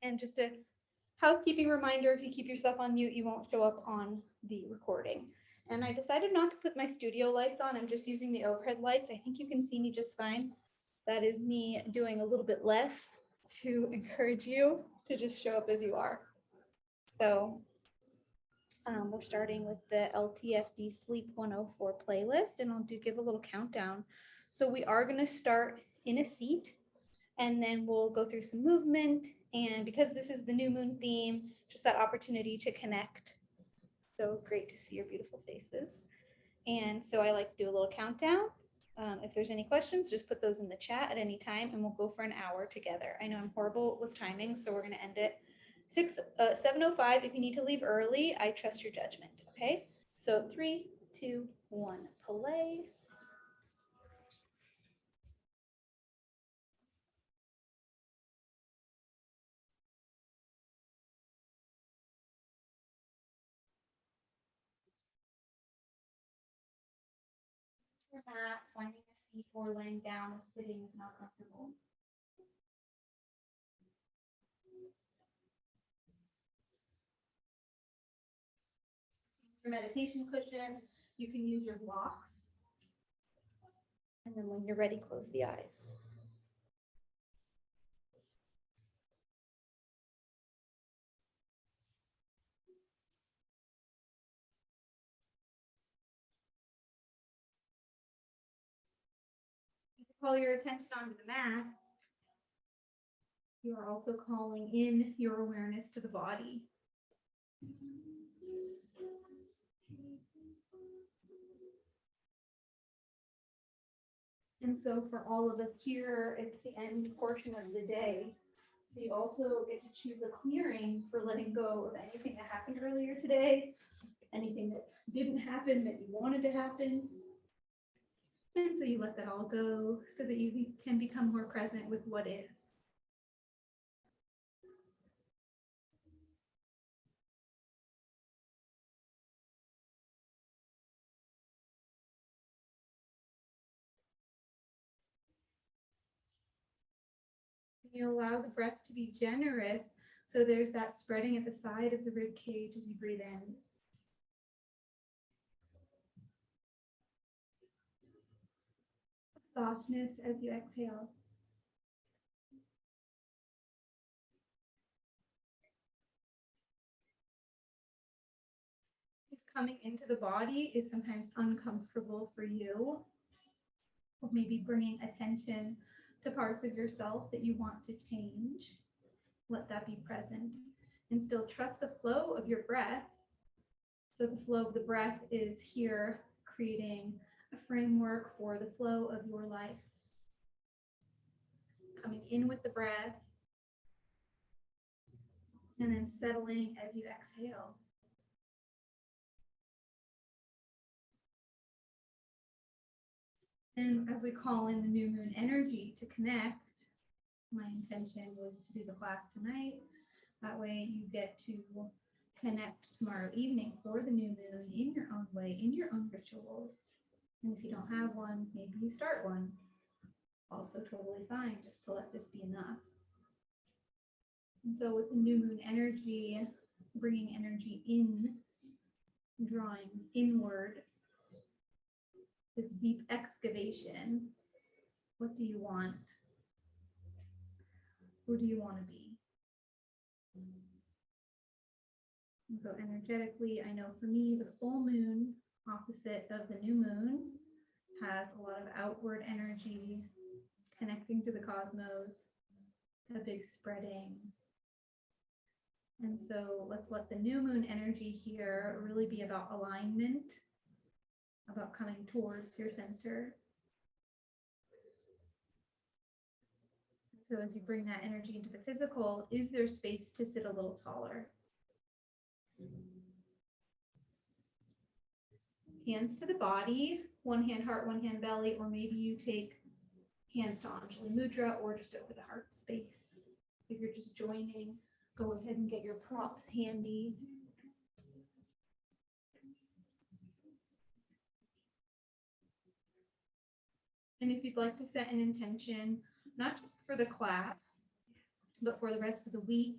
And just a housekeeping reminder, if you keep yourself on mute, you won't show up on the recording. And I decided not to put my studio lights on. I'm just using the overhead lights. I think you can see me just fine. That is me doing a little bit less to encourage you to just show up as you are. So we're starting with the LTFD Sleep 104 playlist, and I'll give a little countdown. So we are going to start in a seat, and then we'll go through some movement. And because this is the new moon theme, just that opportunity to connect. So great to see your beautiful faces. And so I like to do a little countdown. If there's any questions, just put those in the chat at any time, and we'll go for an hour together. I know I'm horrible with timing, so we're going to end it 7:05. If you need to leave early, I trust your judgment. Okay. So 3, 2, 1, play. Your mat, finding a seat or laying down if sitting is not comfortable. Your meditation cushion, you can use your blocks. And then when you're ready, close the eyes. You can call your attention onto the mat. You are also calling in your awareness to the body. And so for all of us here, it's the end portion of the day. So you also get to choose a clearing for letting go of anything that happened earlier today, anything that didn't happen that you wanted to happen. And so you let that all go so that you can become more present with what is. You allow the breath to be generous. So there's that spreading at the side of the rib cage as you breathe in. Softness as you exhale. If coming into the body is sometimes uncomfortable for you, or maybe bringing attention to parts of yourself that you want to change, let that be present. And still trust the flow of your breath. So the flow of the breath is here creating a framework for the flow of your life. Coming in with the breath and then settling as you exhale. And as we call in the new moon energy to connect, my intention was to do the class tonight. That way you get to connect tomorrow evening for the new moon in your own way, in your own rituals. And if you don't have one, maybe you start one. Also totally fine, just to let this be enough. And so with the new moon energy, bringing energy in, drawing inward, this deep excavation. What do you want? Who do you want to be? And so energetically, I know for me, the full moon, opposite of the new moon, has a lot of outward energy, connecting to the cosmos, a big spreading. And so let's let the new moon energy here really be about alignment, about coming towards your center. So as you bring that energy into the physical, is there space to sit a little taller? Hands to the body, one hand heart, one hand belly, or maybe you take hands to Anjali Mudra or just over the heart space. If you're just joining, go ahead and get your props handy. And if you'd like to set an intention, not just for the class, but for the rest of the week,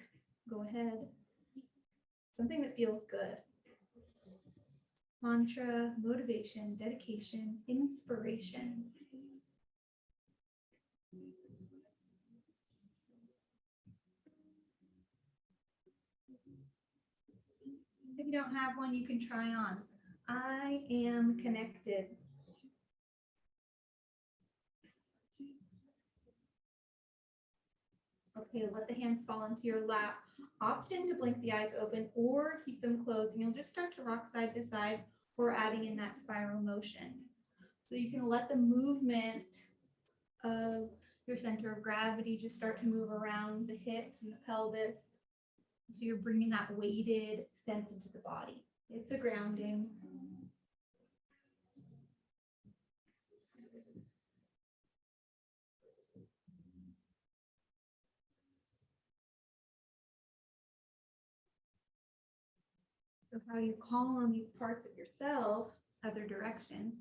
Go ahead. Something that feels good. Mantra, motivation, dedication, inspiration. If you don't have one, you can try on. I am connected. Okay, let the hands fall into your lap. Opt in to blink the eyes open or keep them closed, and you'll just start to rock side to side or adding in that spiral motion. So you can let the movement of your center of gravity just start to move around the hips and the pelvis. So you're bringing that weighted sense into the body. It's a grounding. So how you call on these parts of yourself, other direction,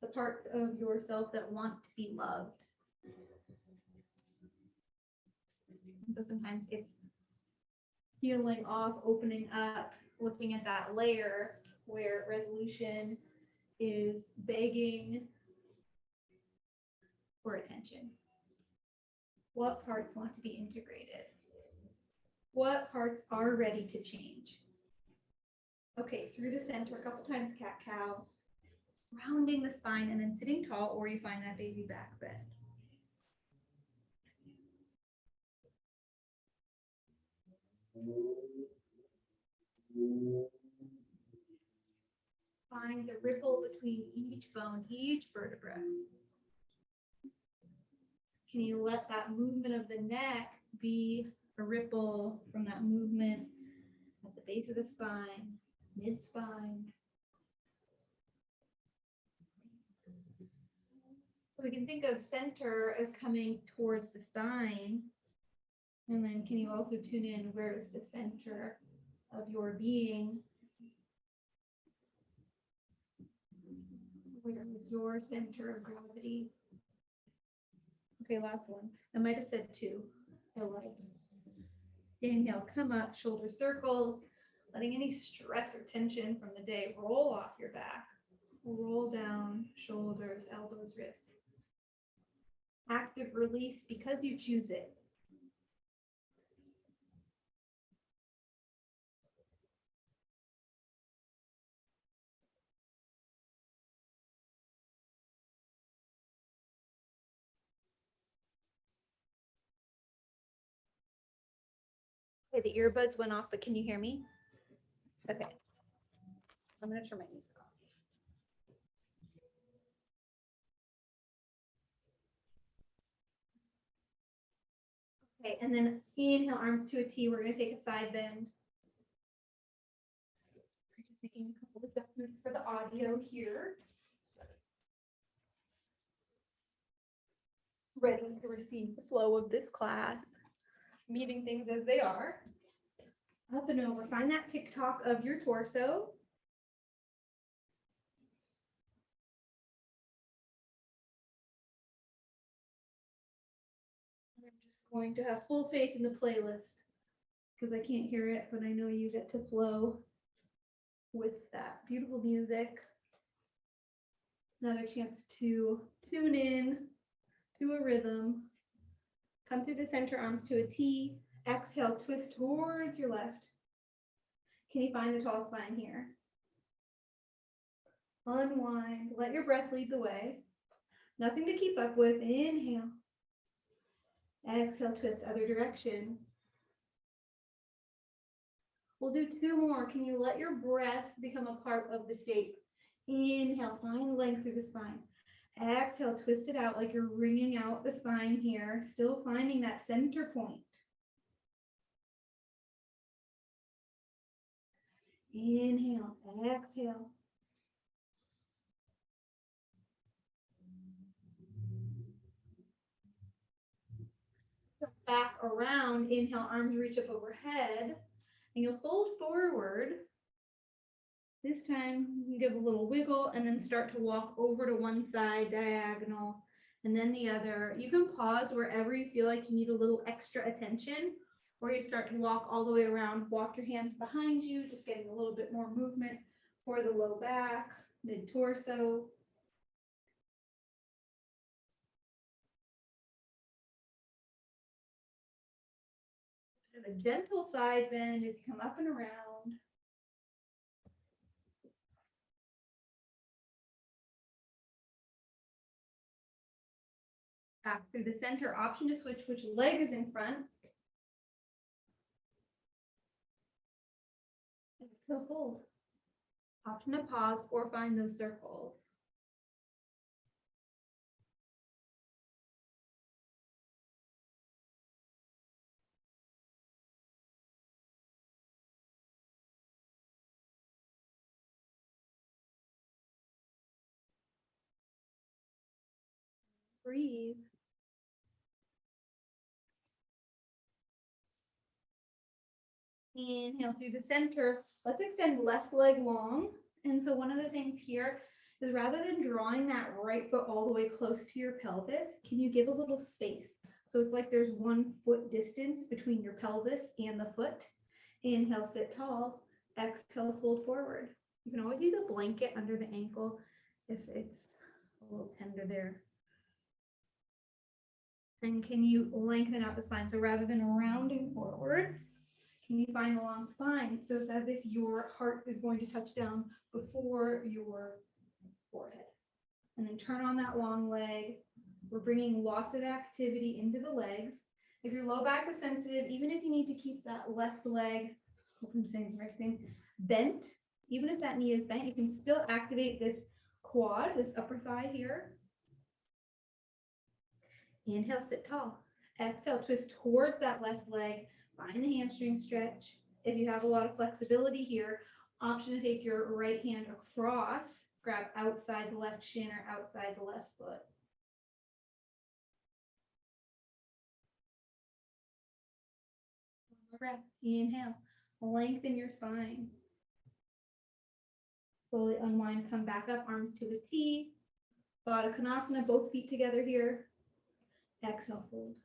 the parts of yourself that want to be loved. So sometimes it's healing off, opening up, looking at that layer where resolution is begging for attention. What parts want to be integrated? What parts are ready to change? Okay, through the center, a couple times cat-cow, rounding the spine and then sitting tall, or you find that baby back bend. Find the ripple between each bone, each vertebra. Can you let that movement of the neck be a ripple from that movement at the base of the spine, mid-spine? So we can think of center as coming towards the spine. And then can you also tune in where is the center of your being? Where is your center of gravity? Okay, last one. I might have said two. I like. Inhale, come up, shoulder circles, letting any stress or tension from the day roll off your back. Roll down, shoulders, elbows, wrists. Active release because you choose it. Okay, the earbuds went off, but can you hear me? Okay. I'm going to turn my music off. Okay, and then inhale, arms to a T. We're going to take a side bend. Just making a couple of adjustments for the audio here. Ready to receive the flow of this class, meeting things as they are. Up and over. Find that tick-tock of your torso. I'm just going to have full faith in the playlist because I can't hear it, but I know you get to flow with that beautiful music. Another chance to tune in to a rhythm. Come through the center, arms to a T. Exhale, twist towards your left. Can you find the tall spine here? Unwind. Let your breath lead the way. Nothing to keep up with. Inhale. Exhale, twist other direction. We'll do two more. Can you let your breath become a part of the shape? Inhale, find length through the spine. Exhale, twist it out like you're wringing out the spine here. Still finding that center point. Inhale, exhale. So back around, inhale, arms reach up overhead, and you'll fold forward. This time, you give a little wiggle and then start to walk over to one side, diagonal, and then the other. You can pause wherever you feel like you need a little extra attention, or you start to walk all the way around, walk your hands behind you, just getting a little bit more movement for the low back, mid torso. A gentle side bend as you come up and around. Back through the center, option to switch which leg is in front. Exhale, fold. Option to pause or find those circles. Breathe. Inhale through the center. Let's extend left leg long. And so one of the things here is rather than drawing that right foot all the way close to your pelvis, can you give a little space? So it's like there's 1 foot distance between your pelvis and the foot. Inhale, sit tall. Exhale, fold forward. You can always use a blanket under the ankle if it's a little tender there. And can you lengthen out the spine? So rather than rounding forward, can you find a long spine? So it's as if your heart is going to touch down before your forehead. And then turn on that long leg. We're bringing lots of activity into the legs. If your low back is sensitive, even if you need to keep that left leg, hope I'm saying the right thing, bent, even if that knee is bent, you can still activate this quad, this upper thigh here. Inhale, sit tall. Exhale, twist towards that left leg. Find the hamstring stretch. If you have a lot of flexibility here, option to take your right hand across, grab outside the left shin or outside the left foot. One more breath. Inhale, lengthen your spine. Slowly unwind, come back up, arms to a T. Baddha Konasana, both feet together here. Exhale, fold.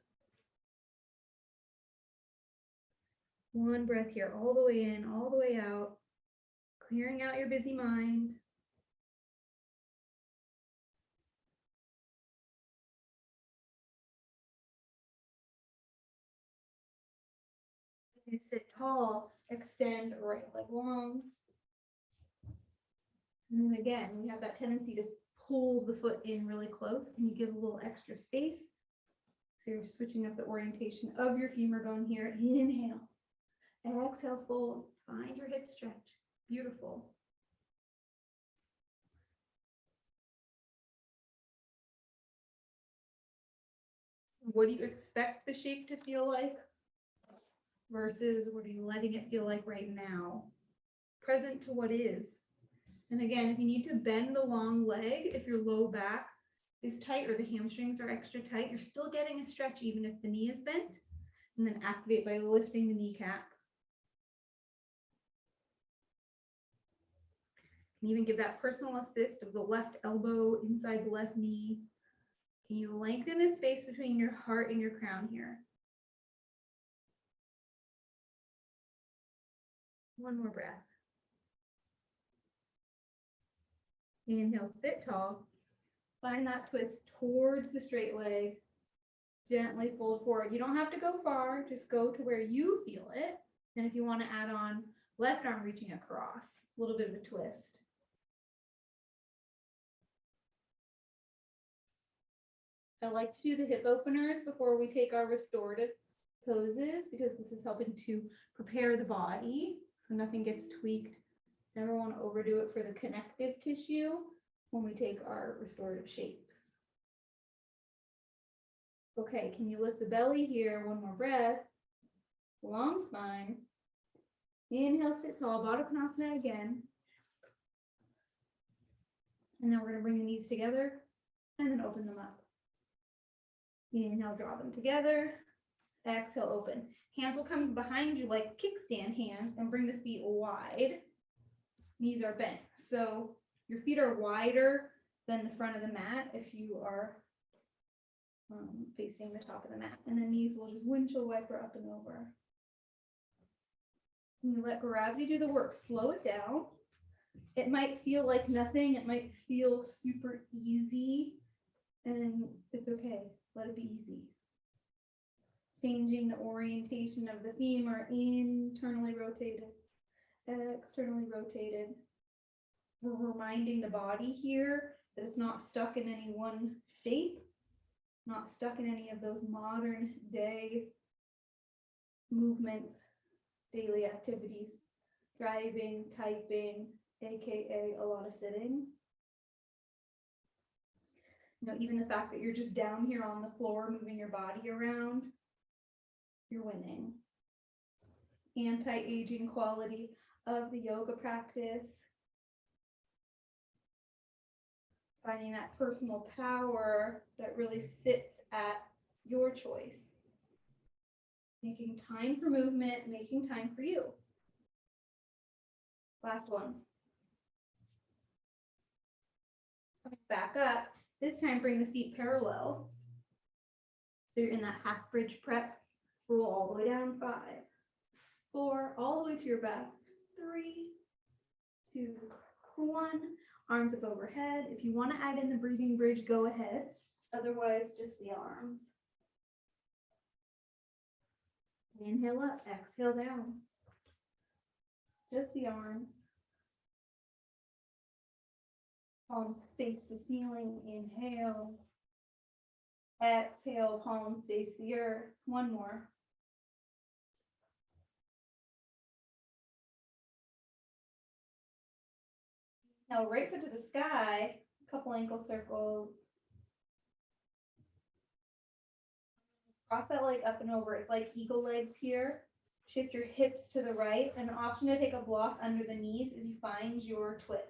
One breath here, all the way in, all the way out, clearing out your busy mind. You sit tall, extend right leg long. And then again, we have that tendency to pull the foot in really close. Can you give a little extra space? So you're switching up the orientation of your femur bone here. Inhale. Exhale, fold. Find your hip stretch. Beautiful. What do you expect the shape to feel like versus what are you letting it feel like right now? Present to what is. And again, if you need to bend the long leg, if your low back is tight or the hamstrings are extra tight, you're still getting a stretch even if the knee is bent. And then activate by lifting the kneecap. Can you even give that personal assist of the left elbow inside the left knee? Can you lengthen the space between your heart and your crown here? One more breath. Inhale, sit tall. Find that twist towards the straight leg. Gently fold forward. You don't have to go far, just go to where you feel it. And if you want to add on left arm reaching across, a little bit of a twist. I like to do the hip openers before we take our restorative poses because this is helping to prepare the body so nothing gets tweaked. Never want to overdo it for the connective tissue when we take our restorative shapes. Okay, can you lift the belly here? One more breath. Long spine. Inhale, sit tall, Baddha Konasana again. And then we're going to bring the knees together and then open them up. Inhale, draw them together. Exhale, open. Hands will come behind you like kickstand hands and bring the feet wide. Knees are bent. So your feet are wider than the front of the mat if you are facing the top of the mat. And the knees will just windshield wiper up and over. And you let gravity do the work. Slow it down. It might feel like nothing. It might feel super easy. And it's okay. Let it be easy. Changing the orientation of the femur, internally rotated, externally rotated. We're reminding the body here that it's not stuck in any one shape, not stuck in any of those modern day movements, daily activities, driving, typing, aka a lot of sitting. Even the fact that you're just down here on the floor moving your body around, you're winning. Anti-aging quality of the yoga practice. Finding that personal power that really sits at your choice. Making time for movement, making time for you. Last one. Coming back up, this time bring the feet parallel. So you're in that half bridge prep. Roll all the way down, 5, 4, all the way to your back. 3, 2, 1. Arms up overhead. If you want to add in the breathing bridge, go ahead. Otherwise, just the arms. Inhale up, exhale down. Just the arms. Palms face the ceiling. Inhale. Exhale, palms face the earth. One more. Now, right foot to the sky, a couple ankle circles. Cross that leg up and over. It's like eagle legs here. Shift your hips to the right. An option to take a block under the knees is you find your twist.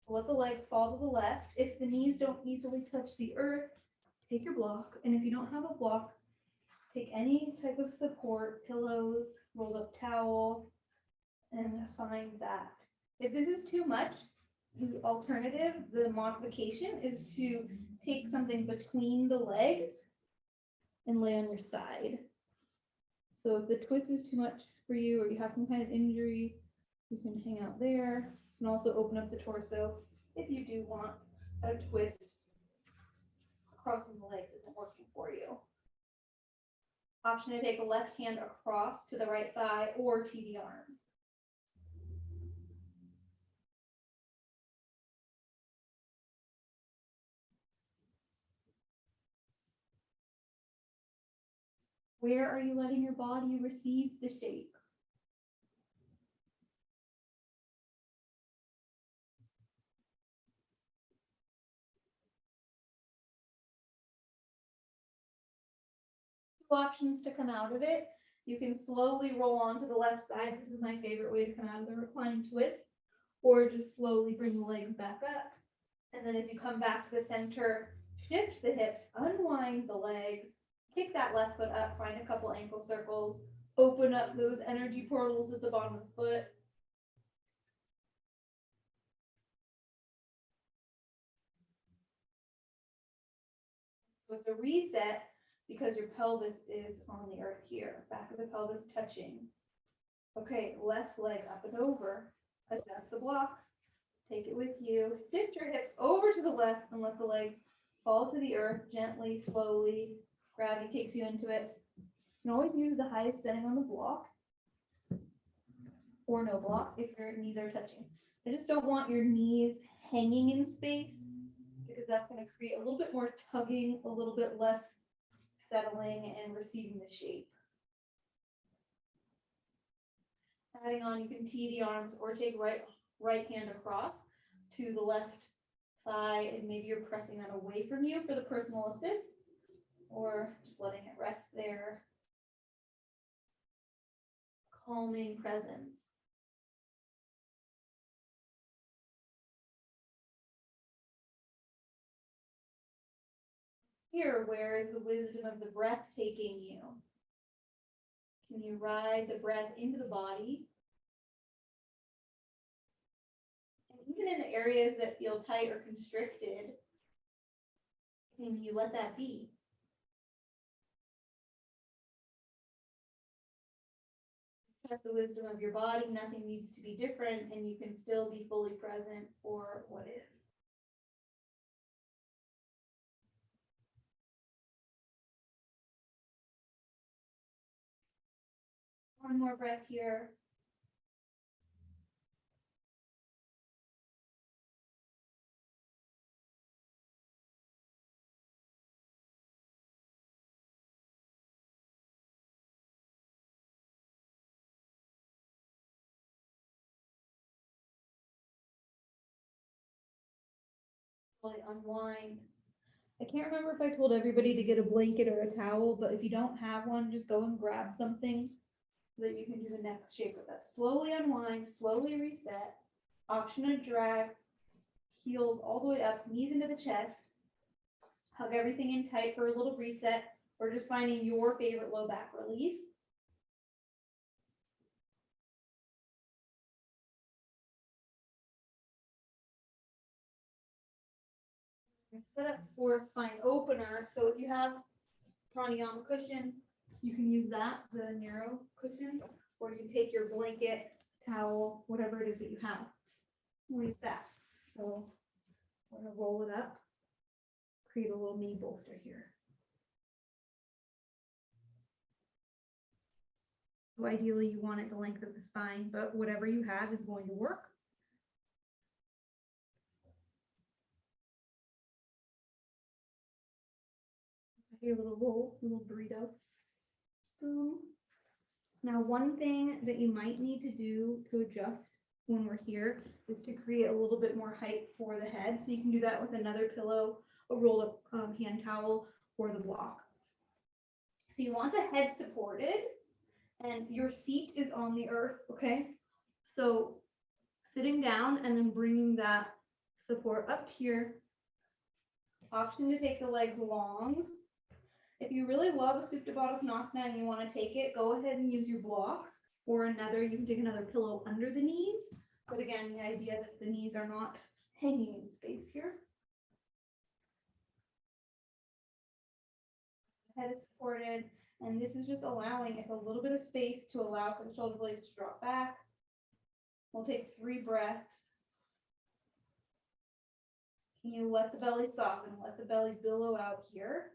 So let the legs fall to the left. If the knees don't easily touch the earth, take your block. And if you don't have a block, take any type of support, pillows, rolled up towel, and find that. If this is too much, the alternative, the modification, is to take something between the legs and lay on your side. So if the twist is too much for you, or you have some kind of injury, you can hang out there. You can also open up the torso if you do want a twist. Crossing the legs isn't working for you. Option to take a left hand across to the right thigh or to the arms. Where are you letting your body receive the shape? Two options to come out of it. You can slowly roll onto the left side. This is my favorite way to come out of the reclining twist. Or just slowly bring the legs back up. And then as you come back to the center, shift the hips, unwind the legs, kick that left foot up, find a couple ankle circles, open up those energy portals at the bottom of the foot. So it's a reset because your pelvis is on the earth here, back of the pelvis touching. Okay, left leg up and over, adjust the block, take it with you, shift your hips over to the left and let the legs fall to the earth gently, slowly. Gravity takes you into it. You can always use the highest setting on the block or no block if your knees are touching. I just don't want your knees hanging in space because that's going to create a little bit more tugging, a little bit less settling and receiving the shape. Adding on, you can tee the arms or take right hand across to the left thigh, and maybe you're pressing that away from you for the personal assist, or just letting it rest there. Calming presence. Here, where is the wisdom of the breath taking you? Can you ride the breath into the body? And even in areas that feel tight or constricted, can you let that be? trust the wisdom of your body. Nothing needs to be different, and you can still be fully present for what is. One more breath here. Fully unwind. I can't remember if I told everybody to get a blanket or a towel, but if you don't have one, just go and grab something so that you can do the next shape with us. Slowly unwind, slowly reset. Option to drag, heels all the way up, knees into the chest. Hug everything in tight for a little reset, or just finding your favorite low back release. Set up for spine opener. So if you have pranayama cushion, you can use that, the narrow cushion, or you can take your blanket, towel, whatever it is that you have. Like that. So we're gonna roll it up, create a little mini bolster here. So ideally you want it the length of the spine, but whatever you have is going to work. A little roll, a little burrito. Boom. Now, one thing that you might need to do to adjust when we're here is to create a little bit more height for the head. So you can do that with another pillow, a roll up hand towel, or the block. So you want the head supported and your seat is on the earth, okay? So sitting down and then bringing that support up here. Option to take the legs long. If you really love a Supta Baddha Konasana and you want to take it, go ahead and use your blocks or another, you can take another pillow under the knees. But again, the idea that the knees are not hanging in space here. The head is supported, and this is just allowing it a little bit of space to allow for the shoulder blades to drop back. We'll take 3 breaths. Can you let the belly soften, let the belly billow out here?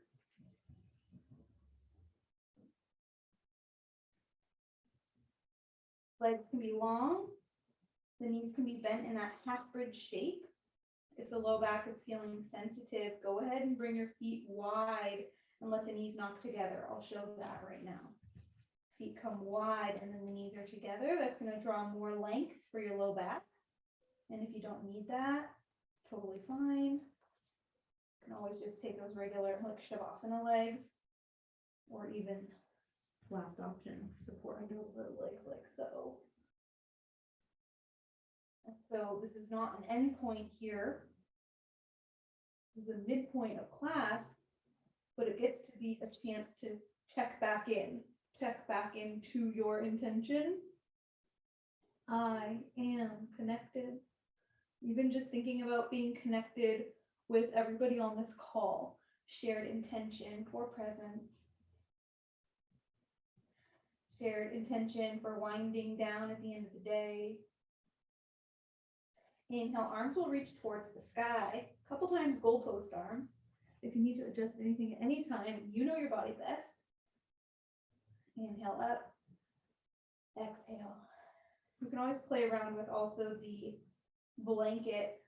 Legs can be long. The knees can be bent in that half bridge shape. If the low back is feeling sensitive, go ahead and bring your feet wide and let the knees knock together. I'll show that right now. Feet come wide and then the knees are together. That's going to draw more length for your low back. And if you don't need that, totally fine. You can always just take those regular like Shavasana legs, or even last option, support under the legs like so. And so this is not an end point here. This is a midpoint of class, but it gets to be a chance to check back into your intention. I am connected. Even just thinking about being connected with everybody on this call, shared intention for presence, shared intention for winding down at the end of the day. Inhale, arms will reach towards the sky. A couple times goalpost arms. If you need to adjust anything at any time, you know your body best. Inhale up, exhale. You can always play around with also the blanket.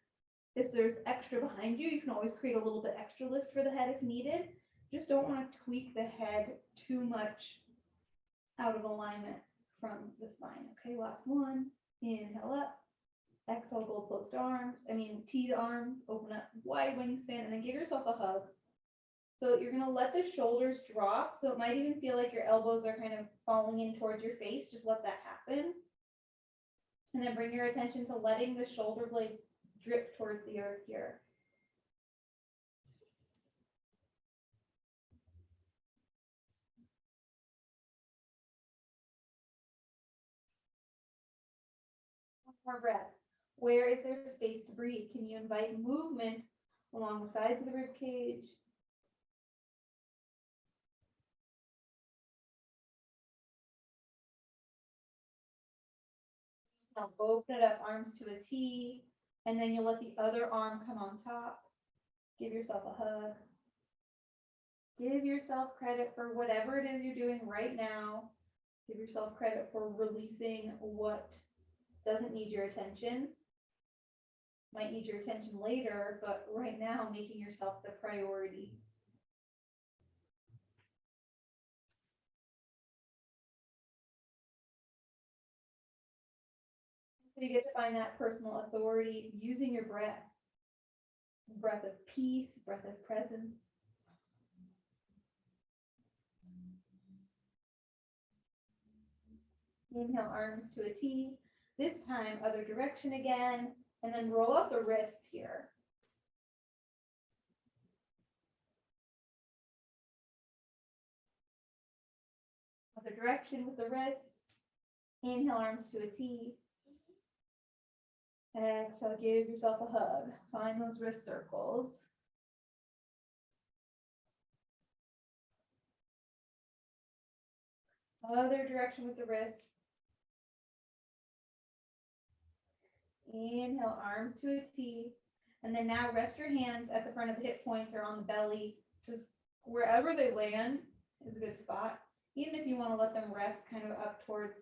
If there's extra behind you, you can always create a little bit extra lift for the head if needed. Just don't want to tweak the head too much out of alignment from the spine. Okay, last one. Inhale up. Exhale, goalpost arms. Teed arms. Open up wide wingspan, and then give yourself a hug. So you're going to let the shoulders drop. So it might even feel like your elbows are kind of falling in towards your face. Just let that happen. And then bring your attention to letting the shoulder blades drip towards the earth here. One more breath. Where is there space to breathe? Can you invite movement along the sides of the rib cage? Now open it up, arms to a T, and then you'll let the other arm come on top. Give yourself a hug. Give yourself credit for whatever it is you're doing right now. Give yourself credit for releasing what doesn't need your attention. Might need your attention later, but right now, making yourself the priority. So you get to find that personal authority using your breath. Breath of peace, breath of presence. Inhale, arms to a T. This time, other direction again, and then roll up the wrists here. Other direction with the wrists. Inhale, arms to a T. Exhale, give yourself a hug. Find those wrist circles. Other direction with the wrists. Inhale, arms to a T. And then now rest your hands at the front of the hip points or on the belly. Just wherever they land is a good spot. Even if you want to let them rest kind of up towards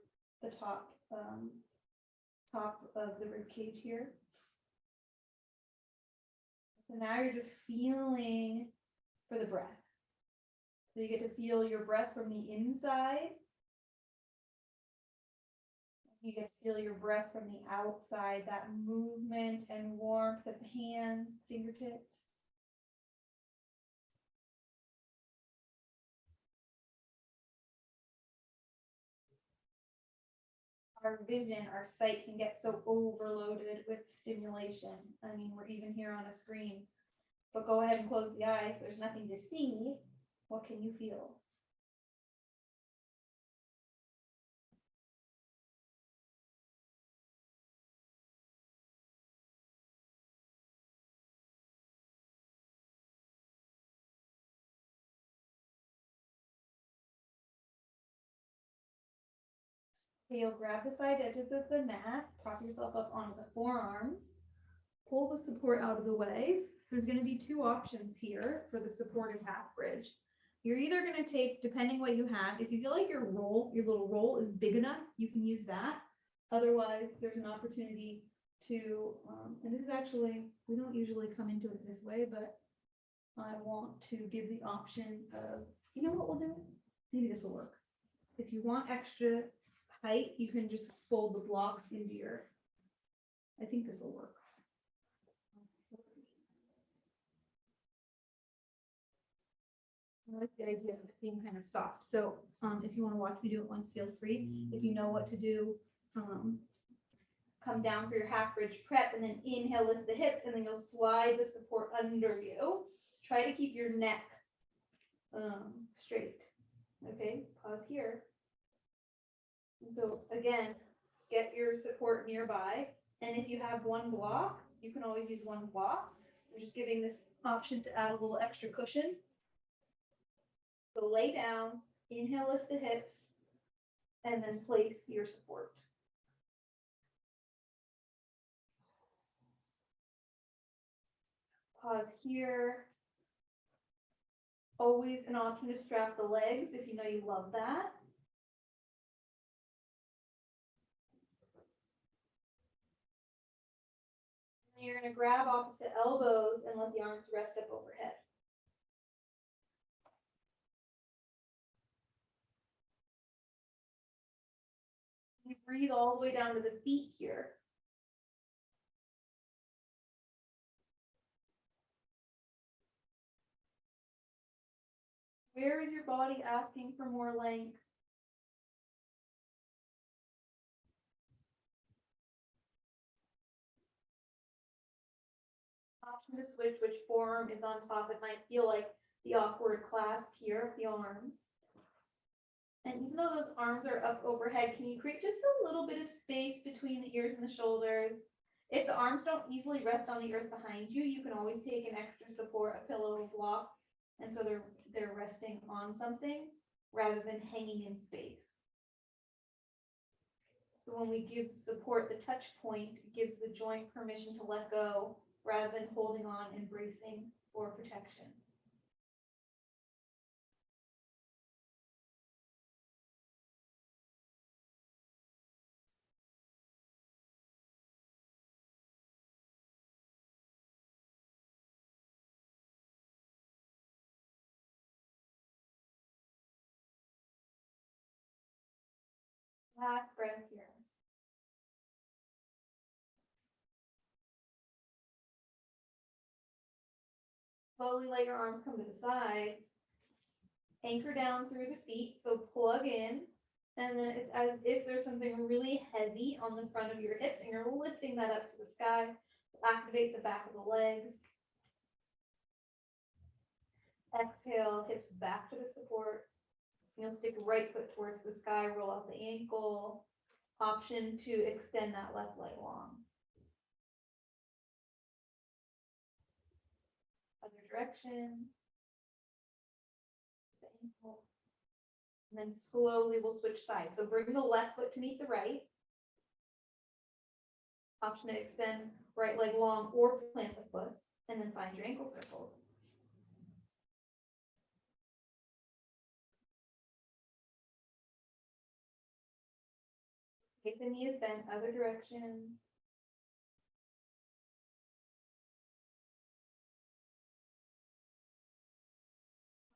the top of the rib cage here. So now you're just feeling for the breath. So you get to feel your breath from the inside. You get to feel your breath from the outside, that movement and warmth of the hands, fingertips. Our vision, our sight can get so overloaded with stimulation. I mean, we're even here on a screen. But go ahead and close the eyes. There's nothing to see. What can you feel? Okay, you'll grab the side edges of the mat, prop yourself up onto the forearms, pull the support out of the way. There's going to be two options here for the supported half bridge. You're either going to take, depending what you have, if you feel like your little roll is big enough, you can use that. Otherwise, there's an opportunity to, and this is actually, we don't usually come into it this way, but I want to give the option of, you know what we'll do? Maybe this will work. If you want extra height, you can just fold the blocks into your, I think this will work. I like the idea of it being kind of soft. So if you want to watch me do it once, feel free. If you know what to do, come down for your half bridge prep and then inhale, lift the hips, and then you'll slide the support under you. Try to keep your neck straight. Okay, pause here. So again, get your support nearby. And if you have one block, you can always use one block. I'm just giving this option to add a little extra cushion. So lay down, inhale, lift the hips, and then place your support. Pause here. Always an option to strap the legs if you know you love that. And you're going to grab opposite elbows and let the arms rest up overhead. You breathe all the way down to the feet here. Where is your body asking for more length? Option to switch which forearm is on top. It might feel like the awkward clasp here of the arms. And even though those arms are up overhead, can you create just a little bit of space between the ears and the shoulders? If the arms don't easily rest on the earth behind you, you can always take an extra support, a pillow, a block, and so they're resting on something rather than hanging in space. So when we give support, the touch point gives the joint permission to let go rather than holding on and bracing for protection. Last breath here. Slowly let your arms come to the sides. Anchor down through the feet, so plug in. And then it's as if there's something really heavy on the front of your hips and you're lifting that up to the sky to activate the back of the legs. Exhale, hips back to the support. You'll stick right foot towards the sky, roll out the ankle. Option to extend that left leg long. Other direction. The ankle. And then slowly we'll switch sides. So bring the left foot to meet the right. Option to extend right leg long or plant the foot, and then find your ankle circles. Take the knees bent, other direction.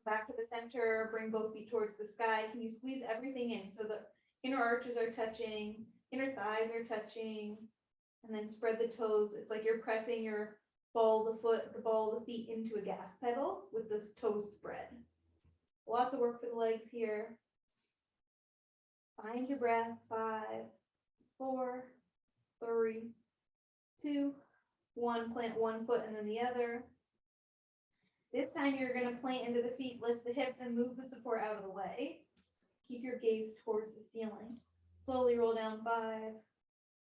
Back to the center, bring both feet towards the sky. Can you squeeze everything in so the inner arches are touching, inner thighs are touching, and then spread the toes. It's like you're pressing your ball of the foot, the ball of the feet into a gas pedal with the toes spread. Lots of work for the legs here. Find your breath. 5, 4, 3, 2, 1. Plant one foot and then the other. This time you're going to plant into the feet, lift the hips, and move the support out of the way. Keep your gaze towards the ceiling. Slowly roll down. 5,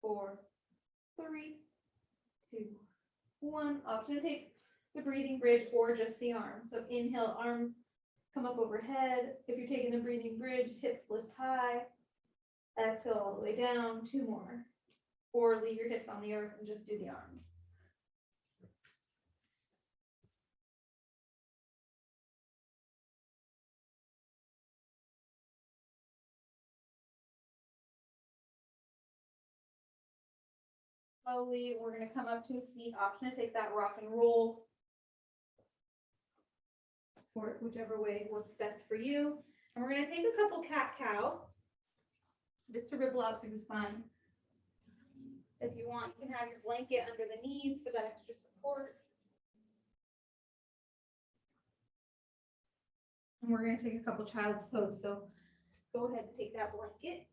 4, 3, 2, 1. Option to take the breathing bridge or just the arms. So inhale, arms come up overhead. If you're taking the breathing bridge, hips lift high. Exhale all the way down. 2 more. Or leave your hips on the earth and just do the arms. Slowly, we're going to come up to a seat. Option to take that rock and roll, or whichever way works best for you. And we're going to take a couple cat-cow, just to ripple out through the spine. If you want, you can have your blanket under the knees for that extra support. And we're going to take a couple child's pose. So go ahead and take that blanket,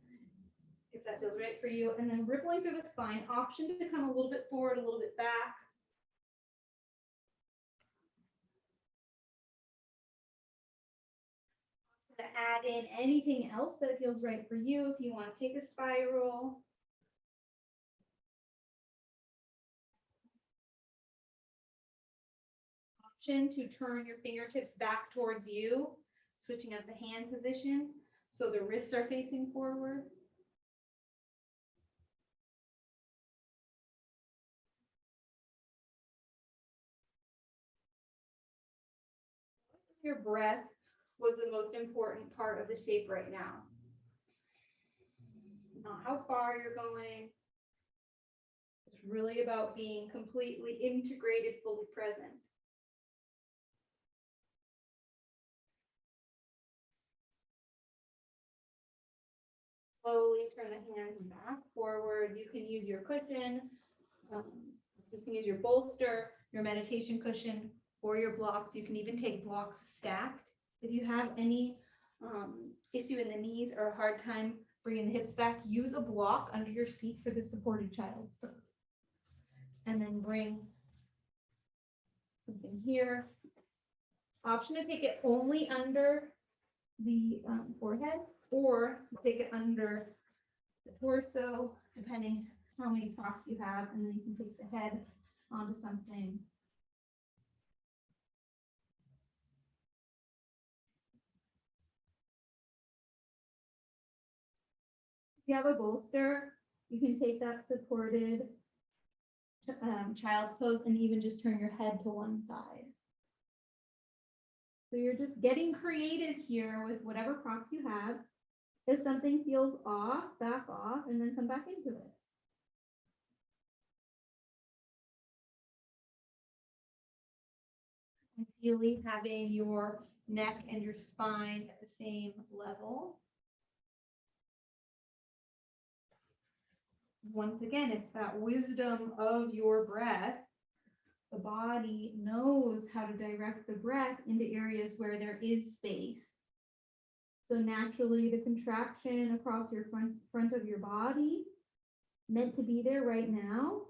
if that feels right for you. And then rippling through the spine, option to come a little bit forward, a little bit back. To add in anything else that feels right for you. If you want to take a spiral. Option to turn your fingertips back towards you, switching up the hand position so the wrists are facing forward. Your breath was the most important part of the shape right now. Not how far you're going. It's really about being completely integrated, fully present. Slowly turn the hands back forward. You can use your cushion. You can use your bolster, your meditation cushion, or your blocks. You can even take blocks stacked. If you have any issue in the knees or a hard time bringing the hips back, use a block under your seat for the supported child's pose. And then bring something here. Option to take it only under the forehead, or take it under the torso, depending how many props you have, and then you can take the head onto something. If you have a bolster, You can take that supported child's pose and even just turn your head to one side. So you're just getting creative here with whatever props you have. If something feels off, back off and then come back into it. Ideally having your neck and your spine at the same level. Once again, it's that wisdom of your breath. The body knows how to direct the breath into areas where there is space. So naturally, the contraction across your front of your body, meant to be there right now,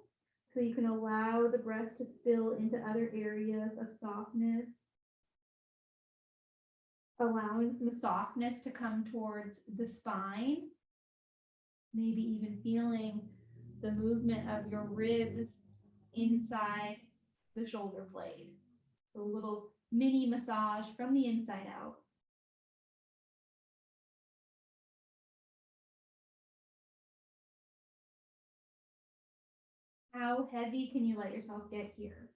so you can allow the breath to spill into other areas of softness, allowing some softness to come towards the spine, maybe even feeling the movement of your ribs inside the shoulder blade. So a little mini massage from the inside out. How heavy can you let yourself get here?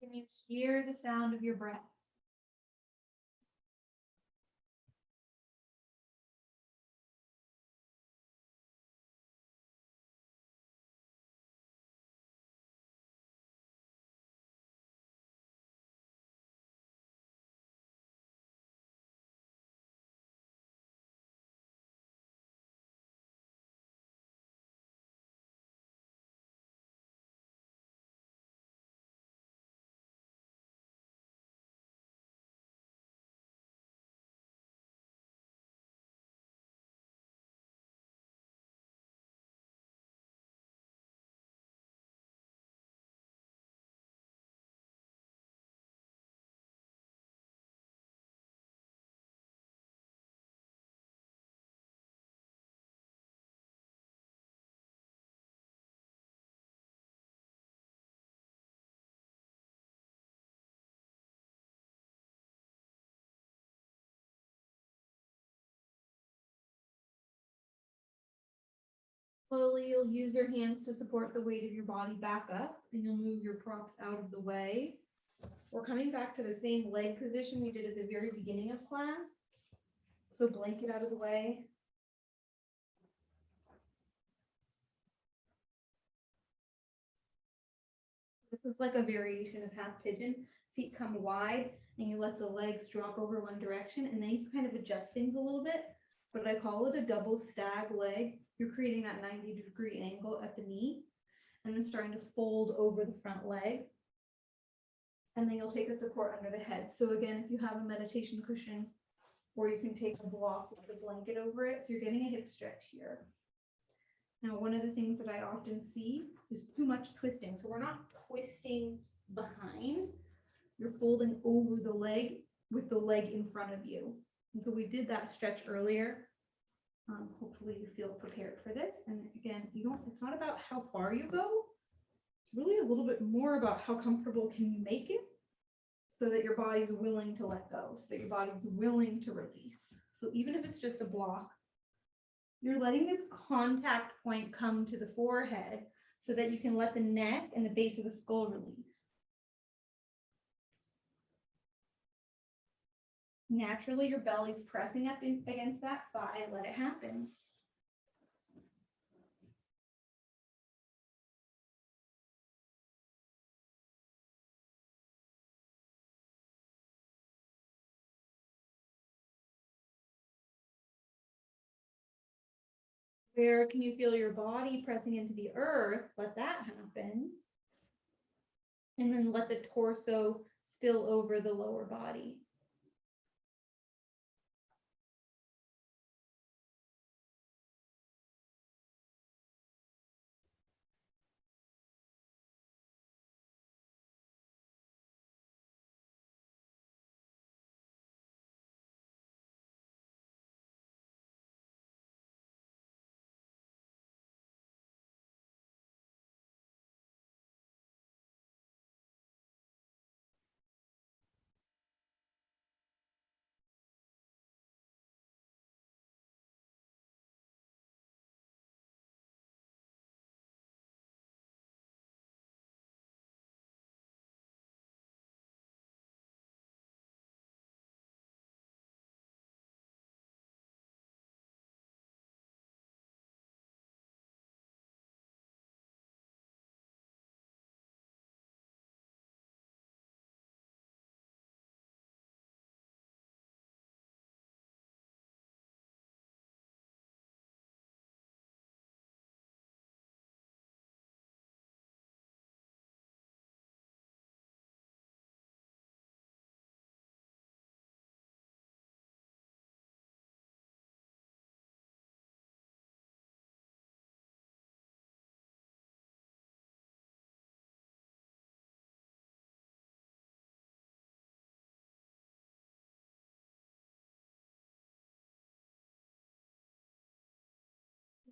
Can you hear the sound of your breath? Slowly, you'll use your hands to support the weight of your body back up, and you'll move your props out of the way. We're coming back to the same leg position we did at the very beginning of class. So blanket out of the way. This is like a variation of half pigeon. Feet come wide, and you let the legs drop over one direction, and then you kind of adjust things a little bit. But I call it a double stag leg. You're creating that 90-degree angle at the knee, and then starting to fold over the front leg. And then you'll take a support under the head. So again, if you have a meditation cushion, or you can take a block with a blanket over it, so you're getting a hip stretch here. Now, one of the things that I often see is too much twisting. So we're not twisting behind, you're folding over the leg with the leg in front of you. And so we did that stretch earlier. Hopefully you feel prepared for this. And again, it's not about how far you go. It's really a little bit more about how comfortable can you make it so that your body's willing to let go, so that your body's willing to release. So even if it's just a block, you're letting this contact point come to the forehead so that you can let the neck and the base of the skull release. Naturally, your belly's pressing up against that thigh. Let it happen. Where can you feel your body pressing into the earth? Let that happen. And then let the torso spill over the lower body.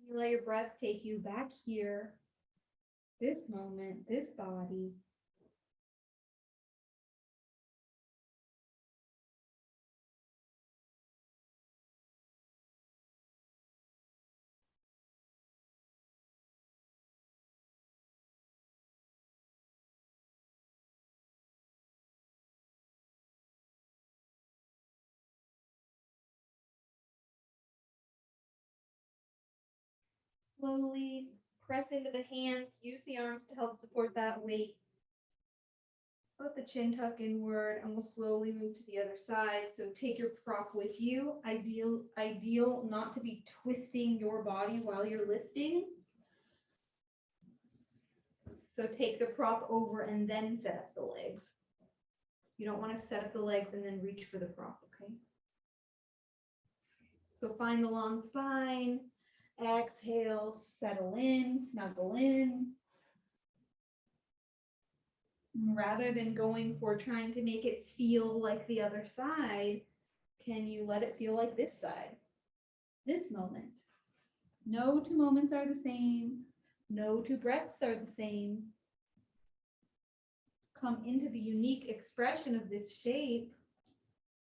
You let your breath take you back here, this moment, this body. Slowly press into the hands, use the arms to help support that weight. Let the chin tuck inward, and we'll slowly move to the other side. So take your prop with you. Ideal not to be twisting your body while you're lifting. So take the prop over and then set up the legs. You don't want to set up the legs and then reach for the prop, okay? So find the long spine. Exhale, settle in, snuggle in. Rather than going for trying to make it feel like the other side, can you let it feel like this side? This moment. No two moments are the same. No two breaths are the same. Come into the unique expression of this shape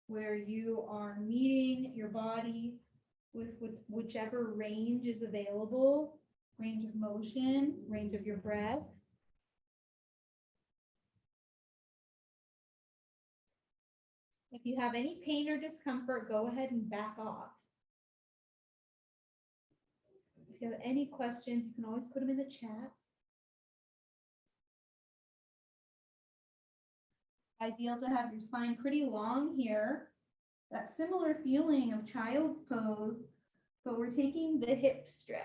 where you are meeting your body with whichever range is available, range of motion, range of your breath. If you have any pain or discomfort, go ahead and back off. If you have any questions, you can always put them in the chat. Ideal to have your spine pretty long here. That similar feeling of child's pose, but we're taking the hip stretch.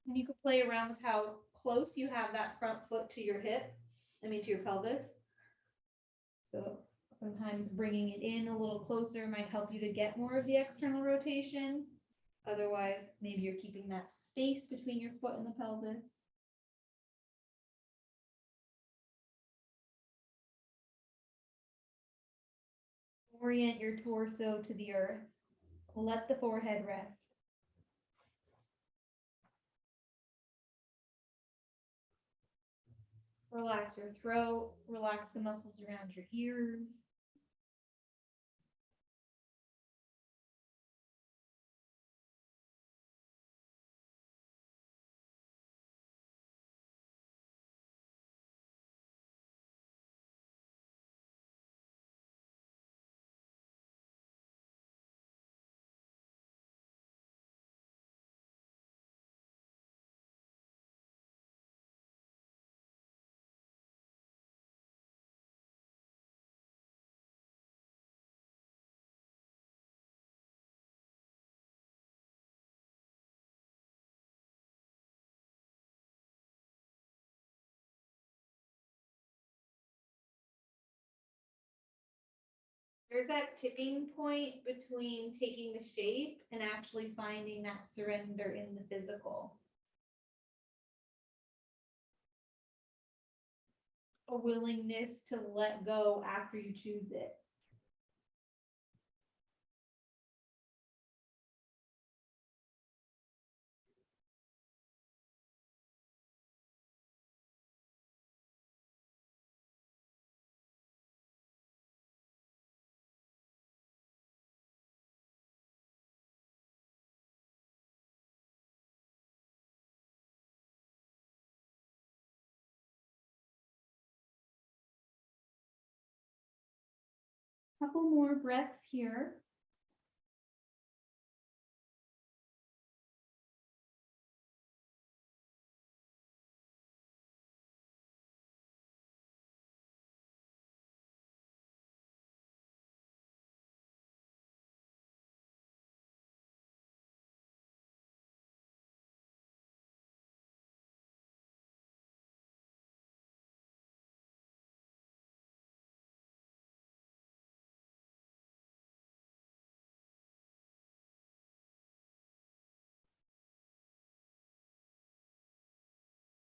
And you could play around with how close you have that front foot to your hip, to your pelvis. So sometimes bringing it in a little closer might help you to get more of the external rotation. Otherwise, maybe you're keeping that space between your foot and the pelvis. Orient your torso to the earth. Let the forehead rest. Relax your throat, relax the muscles around your ears. there's that tipping point between taking the shape and actually finding that surrender in the physical. A willingness to let go after you choose it. Couple more breaths here.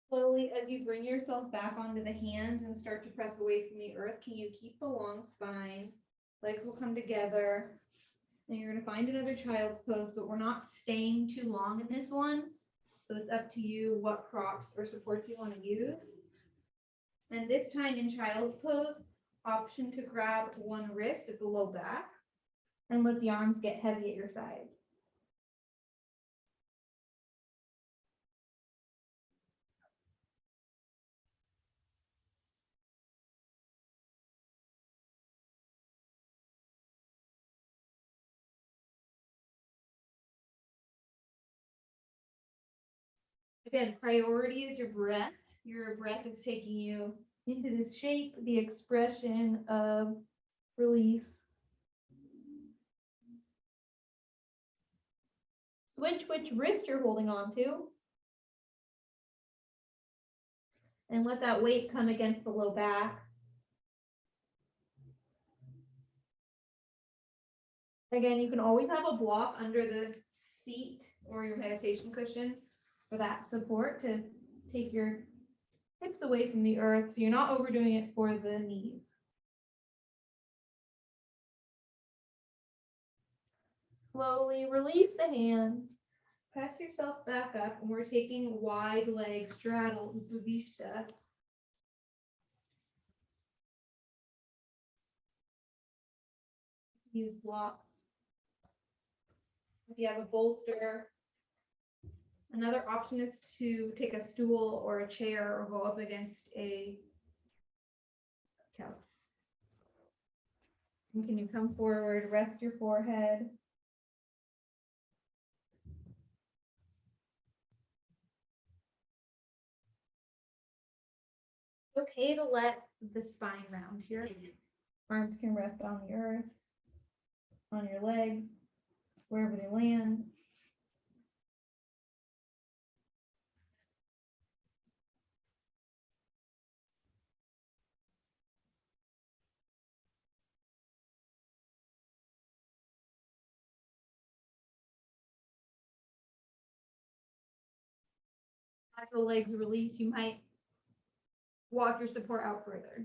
Slowly, as you bring yourself back onto the hands and start to press away from the earth, can you keep the long spine? Legs will come together. And you're going to find another child's pose, but we're not staying too long in this one. So it's up to you what props or supports you want to use. And this time in child's pose, option to grab one wrist at the low back and let the arms get heavy at your side. Again, priority is your breath. Your breath is taking you into this shape, the expression of release. Switch which wrist you're holding on to. And let that weight come against the low back. Again, you can always have a block under the seat or your meditation cushion for that support to take your hips away from the earth, so you're not overdoing it for the knees. Slowly release the hands, press yourself back up, and we're taking wide leg straddle Upavishta. Use blocks. If you have a bolster, another option is to take a stool or a chair or go up against a couch. And can you come forward, rest your forehead. It's okay to let the spine round here. Arms can rest on the earth, on your legs, wherever they land. As the legs release, you might walk your support out further.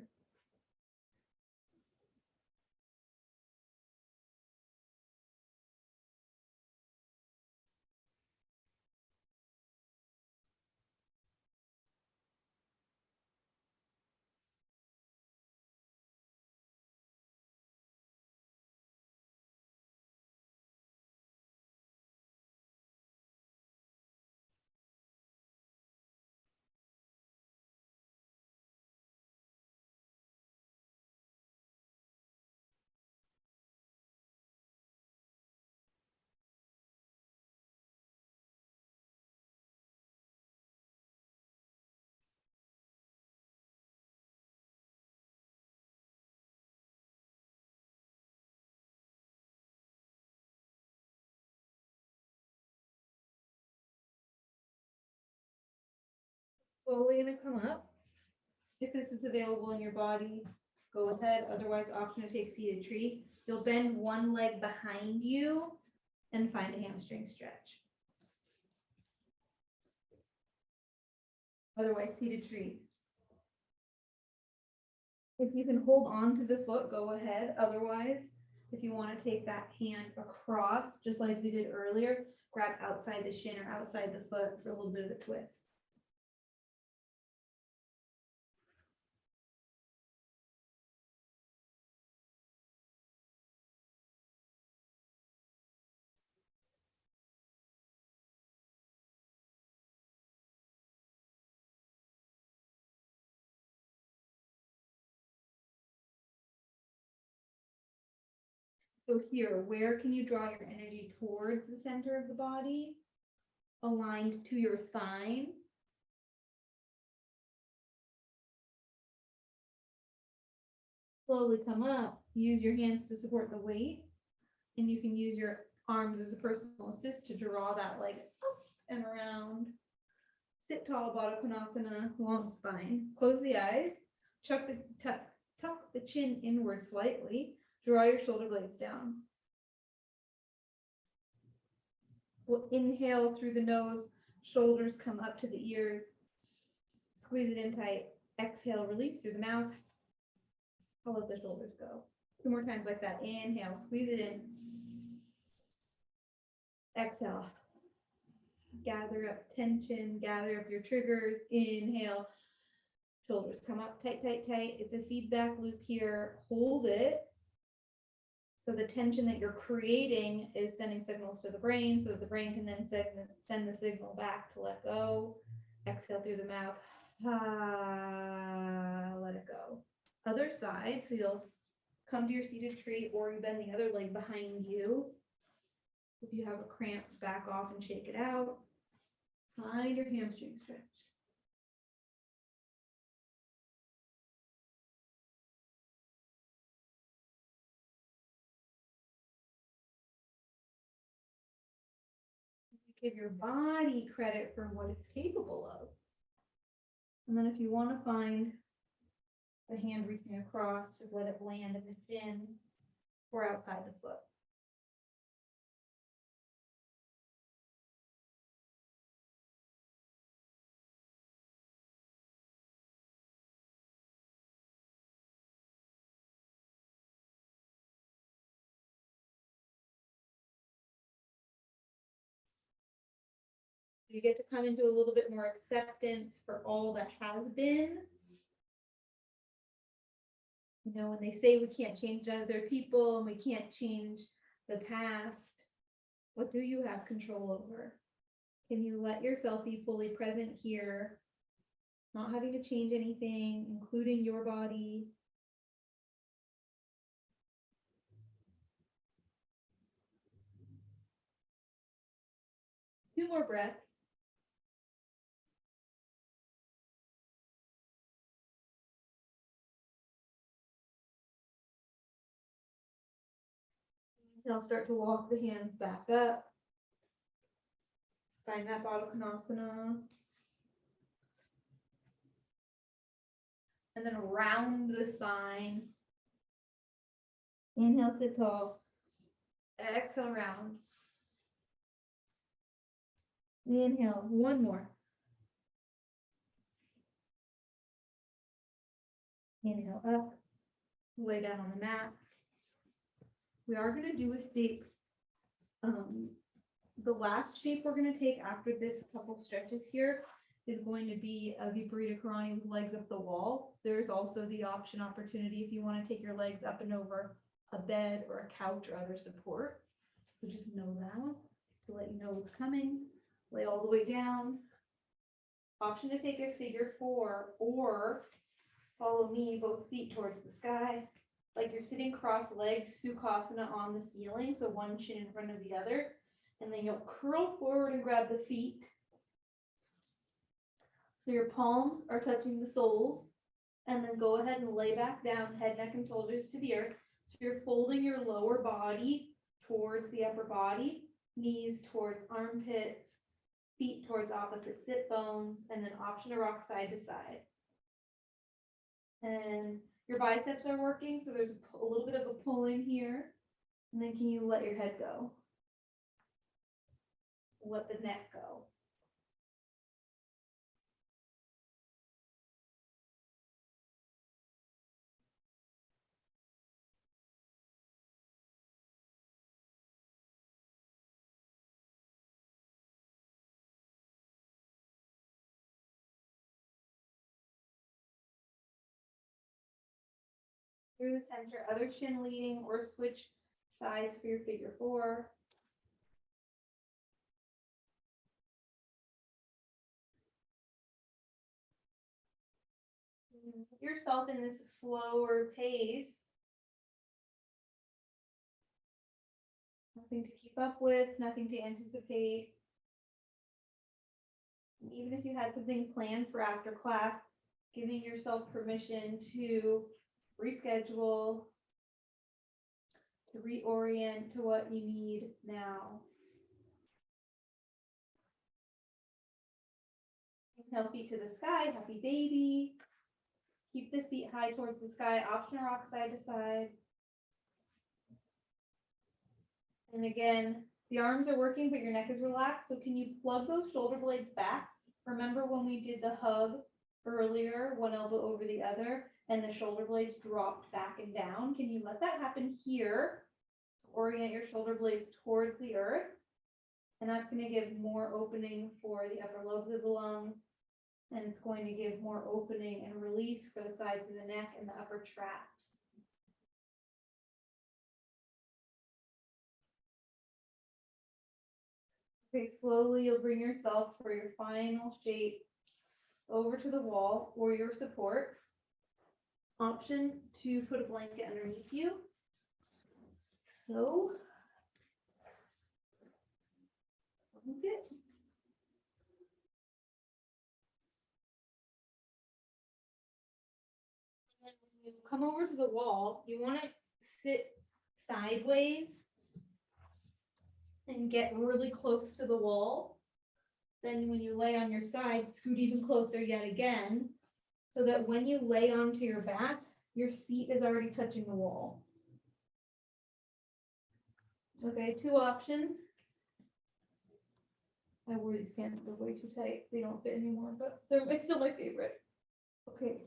Slowly gonna come up. If this is available in your body, go ahead. Otherwise, option to take seated tree. You'll bend one leg behind you and find a hamstring stretch. Otherwise, seated tree. If you can hold on to the foot, go ahead. Otherwise, if you want to take that hand across, just like we did earlier, grab outside the shin or outside the foot for a little bit of a twist. So here, where can you draw your energy towards the center of the body? Aligned to your spine. Slowly come up, use your hands to support the weight, and you can use your arms as a personal assist to draw that leg up and around. Sit tall, Baddha Konasana, long spine. Close the eyes, tuck the chin inward slightly, draw your shoulder blades down. We'll inhale through the nose, shoulders come up to the ears, squeeze it in tight. Exhale, release through the mouth. I'll let the shoulders go. 2 more times like that. Inhale, squeeze it in. Exhale. Gather up tension, gather up your triggers. Inhale. Shoulders come up tight, tight, tight. It's a feedback loop here. Hold it. So the tension that you're creating is sending signals to the brain, so that the brain can then send the signal back to let go. Exhale through the mouth. Let it go. Other side, so you'll come to your seated tree or you bend the other leg behind you. If you have a cramp, back off and shake it out. Find your hamstring stretch. Give your body credit for what it's capable of. And then if you want to find the hand reaching across, just let it land in the shin or outside the foot. You get to come into a little bit more acceptance for all that has been. You know, when they say we can't change other people and we can't change the past, what do you have control over? Can you let yourself be fully present here, not having to change anything, including your body? Two more breaths. Now start to walk the hands back up. Find that Baddha Konasana. And then round the spine. Inhale, sit tall. Exhale, round. Inhale, one more. Inhale up. Lay down on the mat. We are going to do a shape. The last shape we're going to take after this couple stretches here is going to be a Viparita Karani with legs up the wall. There's also the opportunity if you want to take your legs up and over a bed or a couch or other support. So just know that to let you know what's coming. Lay all the way down. Option to take a figure 4 or follow me, both feet towards the sky. Like you're sitting cross-legged, Sukhasana on the ceiling, so one shin in front of the other. And then you'll curl forward and grab the feet. So your palms are touching the soles. And then go ahead and lay back down, head, neck, and shoulders to the earth. So you're folding your lower body towards the upper body, knees towards armpits, feet towards opposite sit bones, and then option to rock side to side. And your biceps are working, so there's a little bit of a pull in here. And then can you let your head go? Let the neck go. Through the center, other shin leading, or switch sides for your figure four. Put yourself in this slower pace. Nothing to keep up with, nothing to anticipate. Even if you had something planned for after class, giving yourself permission to reschedule, to reorient to what you need now. Inhale, feet to the sky, happy baby. Keep the feet high towards the sky, option to rock side to side. And again, the arms are working, but your neck is relaxed. So can you plug those shoulder blades back? Remember when we did the hug earlier, one elbow over the other, and the shoulder blades dropped back and down? Can you let that happen here? Orient your shoulder blades towards the earth. And that's going to give more opening for the upper lobes of the lungs. And it's going to give more opening and release for the sides of the neck and the upper traps. Okay, slowly you'll bring yourself for your final shape over to the wall or your support. Option to put a blanket underneath you. So, blanket. And then when you come over to the wall, you want to sit sideways and get really close to the wall. Then when you lay on your side, scoot even closer yet again, so that when you lay onto your back, your seat is already touching the wall. Okay, two options. I wore these pants, they're way too tight. They don't fit anymore, but they're still my favorite. Okay.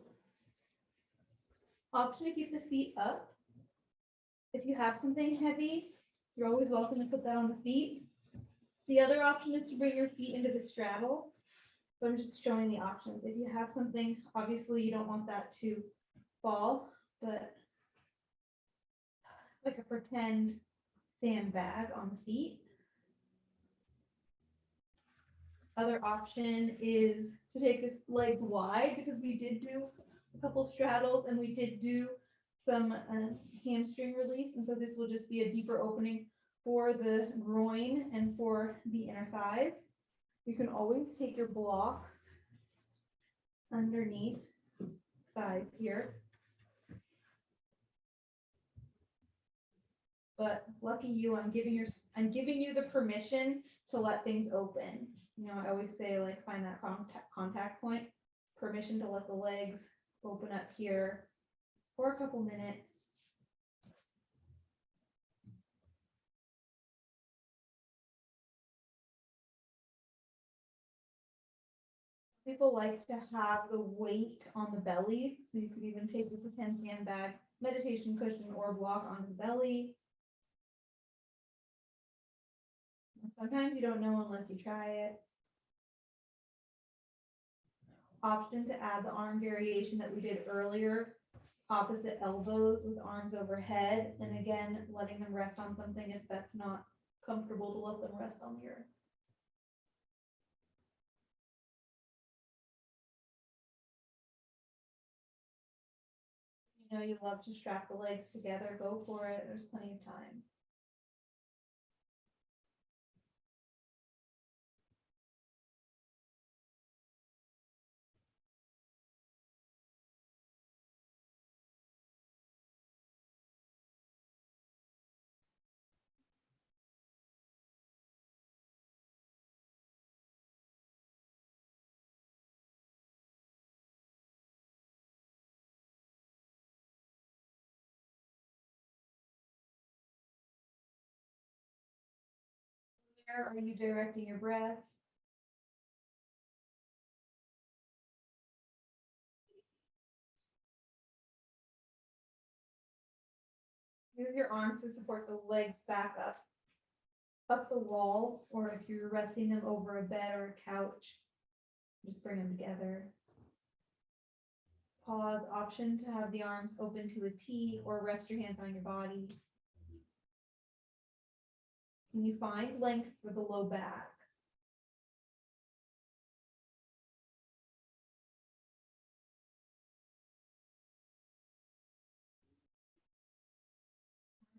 Option to keep the feet up. If you have something heavy, you're always welcome to put that on the feet. The other option is to bring your feet into the straddle. So I'm just showing the options. If you have something, obviously you don't want that to fall, but like a pretend sandbag on the feet. Other option is to take the legs wide, because we did do a couple straddles and we did do some hamstring release. And so this will just be a deeper opening for the groin and for the inner thighs. You can always take your blocks underneath thighs here. But lucky you, I'm giving you the permission to let things open. You know, I always say, like, find that contact point, permission to let the legs open up here for a couple minutes. People like to have the weight on the belly, so you could even take the pretend sandbag, meditation cushion, or block on the belly. Sometimes you don't know unless you try it. Option to add the arm variation that we did earlier, opposite elbows with arms overhead, and again, letting them rest on something if that's not comfortable to let them rest on the earth. You know, you love to strap the legs together, go for it. There's plenty of time. Where are you directing your breath? Use your arms to support the legs back up the wall, or if you're resting them over a bed or a couch, just bring them together. Pause, option to have the arms open to a T or rest your hands on your body. Can you find length for the low back?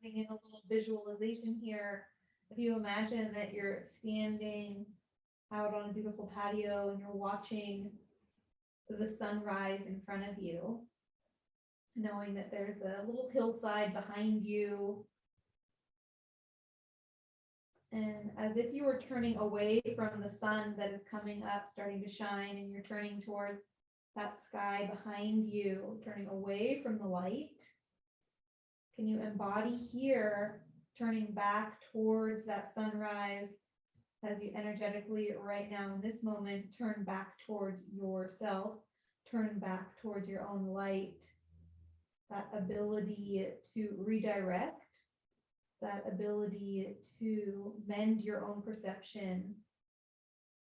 In a little visualization here, if you imagine that you're standing out on a beautiful patio and you're watching the sunrise in front of you, knowing that there's a little hillside behind you, and as if you were turning away from the sun that is coming up, starting to shine, and you're turning towards that sky behind you, turning away from the light. Can you embody here, turning back towards that sunrise as you energetically right now in this moment, turn back towards yourself, turn back towards your own light, that ability to redirect, that ability to mend your own perception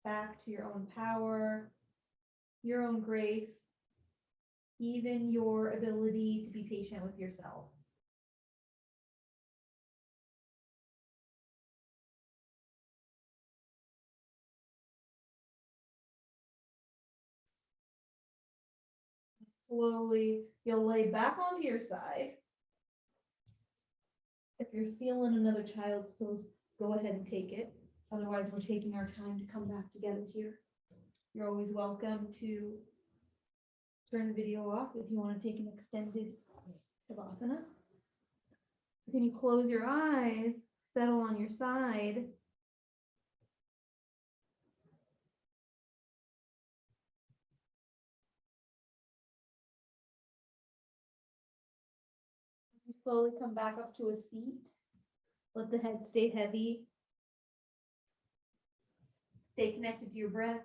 back to your own power, your own grace, even your ability to be patient with yourself. Slowly, you'll lay back onto your side. If you're feeling another child's pose, go ahead and take it. Otherwise, we're taking our time to come back together here. You're always welcome to turn the video off if you want to take an extended Shavasana. So can you close your eyes, settle on your side. You slowly come back up to a seat. Let the head stay heavy. Stay connected to your breath.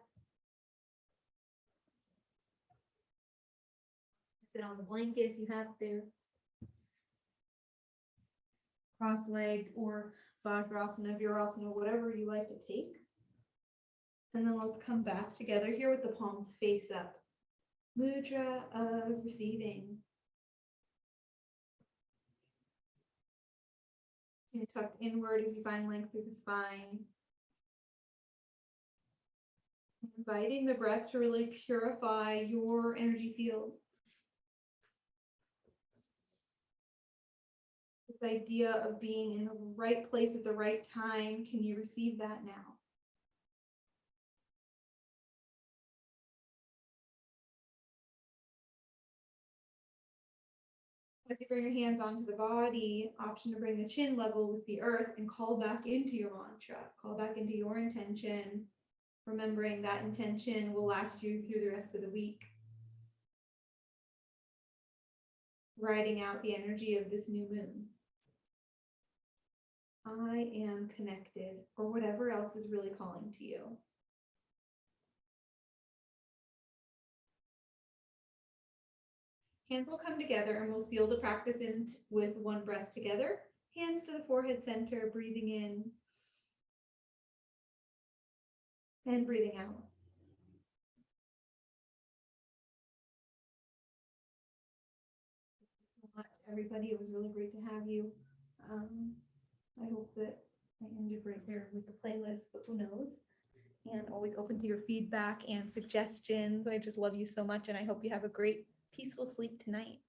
Sit on the blanket if you have to. Cross-legged or Vajrasana, Virasana, whatever you like to take. And then let's come back together here with the palms face up. Mudra of receiving. And tucked inward as you find length through the spine. Inviting the breath to really purify your energy field. This idea of being in the right place at the right time, can you receive that now? As you bring your hands onto the body, option to bring the chin level with the earth and call back into your mantra, call back into your intention, remembering that intention will last you through the rest of the week. Riding out the energy of this new moon. I am connected, or whatever else is really calling to you. Hands will come together and we'll seal the practice in with one breath together. Hands to the forehead center, breathing in and breathing out. Everybody, it was really great to have you. I hope that I ended right there with the playlist, but who knows? And always open to your feedback and suggestions. I just love you so much, and I hope you have a great, peaceful sleep tonight.